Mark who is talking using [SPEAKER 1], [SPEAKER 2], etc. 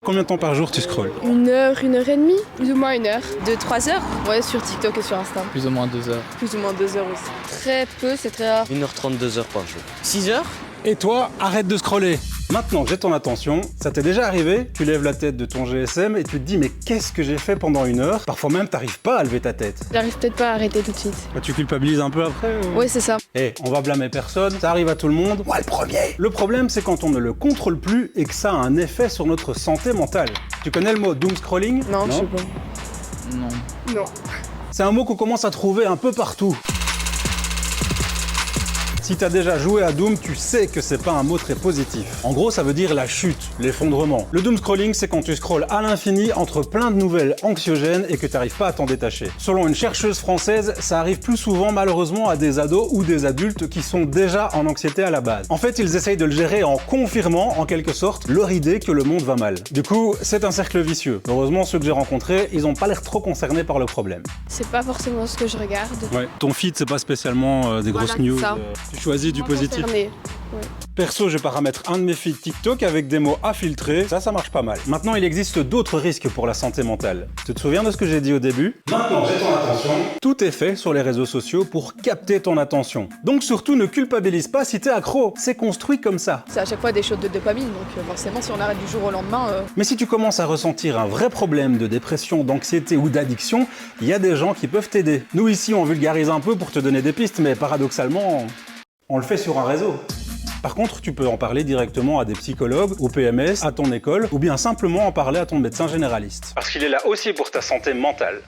[SPEAKER 1] Combien de temps par jour tu scrolles?
[SPEAKER 2] 1 heure et demie, plus ou moins 1 heure.
[SPEAKER 3] 2-3 heures.
[SPEAKER 2] Ouais, sur TikTok et sur Insta.
[SPEAKER 4] Plus ou moins 2 heures.
[SPEAKER 2] Plus ou moins 2 heures aussi. Très peu, c'est très rare.
[SPEAKER 5] 1h30, 2 heures par jour.
[SPEAKER 3] 6 heures.
[SPEAKER 1] Et toi, arrête de scroller. Maintenant que j'ai ton attention, ça t'est déjà arrivé? Tu lèves la tête de ton GSM et tu te dis mais qu'est-ce que j'ai fait pendant 1 heure? Parfois même t'arrives pas à lever ta tête.
[SPEAKER 2] J'arrive peut-être pas à arrêter tout de suite.
[SPEAKER 1] Bah, tu culpabilises un peu après ou...
[SPEAKER 2] Ouais, c'est ça.
[SPEAKER 1] Eh, on va blâmer personne, ça arrive à tout le monde. Moi le premier. Le problème c'est quand on ne le contrôle plus et que ça a un effet sur notre santé mentale. Tu connais le mot doom scrolling?
[SPEAKER 2] Non, je sais pas.
[SPEAKER 4] Non.
[SPEAKER 2] Non.
[SPEAKER 1] C'est un mot qu'on commence à trouver un peu partout. Si t'as déjà joué à Doom, tu sais que c'est pas un mot très positif. En gros, ça veut dire la chute, l'effondrement. Le doom scrolling, c'est quand tu scrolles à l'infini entre plein de nouvelles anxiogènes et que t'arrives pas à t'en détacher. Selon une chercheuse française, ça arrive plus souvent malheureusement à des ados ou des adultes qui sont déjà en anxiété à la base. En fait, ils essayent de le gérer en confirmant, en quelque sorte, leur idée que le monde va mal. Du coup, c'est un cercle vicieux. Heureusement, ceux que j'ai rencontrés, ils ont pas l'air trop concernés par le problème.
[SPEAKER 2] C'est pas forcément ce que je regarde.
[SPEAKER 1] Ouais. Ton feed, c'est pas spécialement des grosses news.
[SPEAKER 2] ça.
[SPEAKER 1] Tu choisis du positif.
[SPEAKER 2] Concerné. Ouais.
[SPEAKER 1] Perso, je vais paramétrer un de mes feeds TikTok avec des mots à filtrer. Ça marche pas mal. Maintenant, il existe d'autres risques pour la santé mentale. Tu te souviens de ce que j'ai dit au début? Maintenant, j'ai ton attention. Tout est fait sur les réseaux sociaux pour capter ton attention. Donc surtout, ne culpabilise pas si t'es accro. C'est construit comme ça.
[SPEAKER 2] C'est à chaque fois des shots de dopamine, donc forcément, si on arrête du jour au lendemain...
[SPEAKER 1] Mais si tu commences à ressentir un vrai problème de dépression, d'anxiété ou d'addiction, il y a des gens qui peuvent t'aider. Nous ici, on vulgarise un peu pour te donner des pistes, mais paradoxalement, on le fait sur un réseau. Par contre, tu peux en parler directement à des psychologues, au PMS, à ton école, ou bien simplement en parler à ton médecin généraliste. Parce qu'il est là aussi pour ta santé mentale.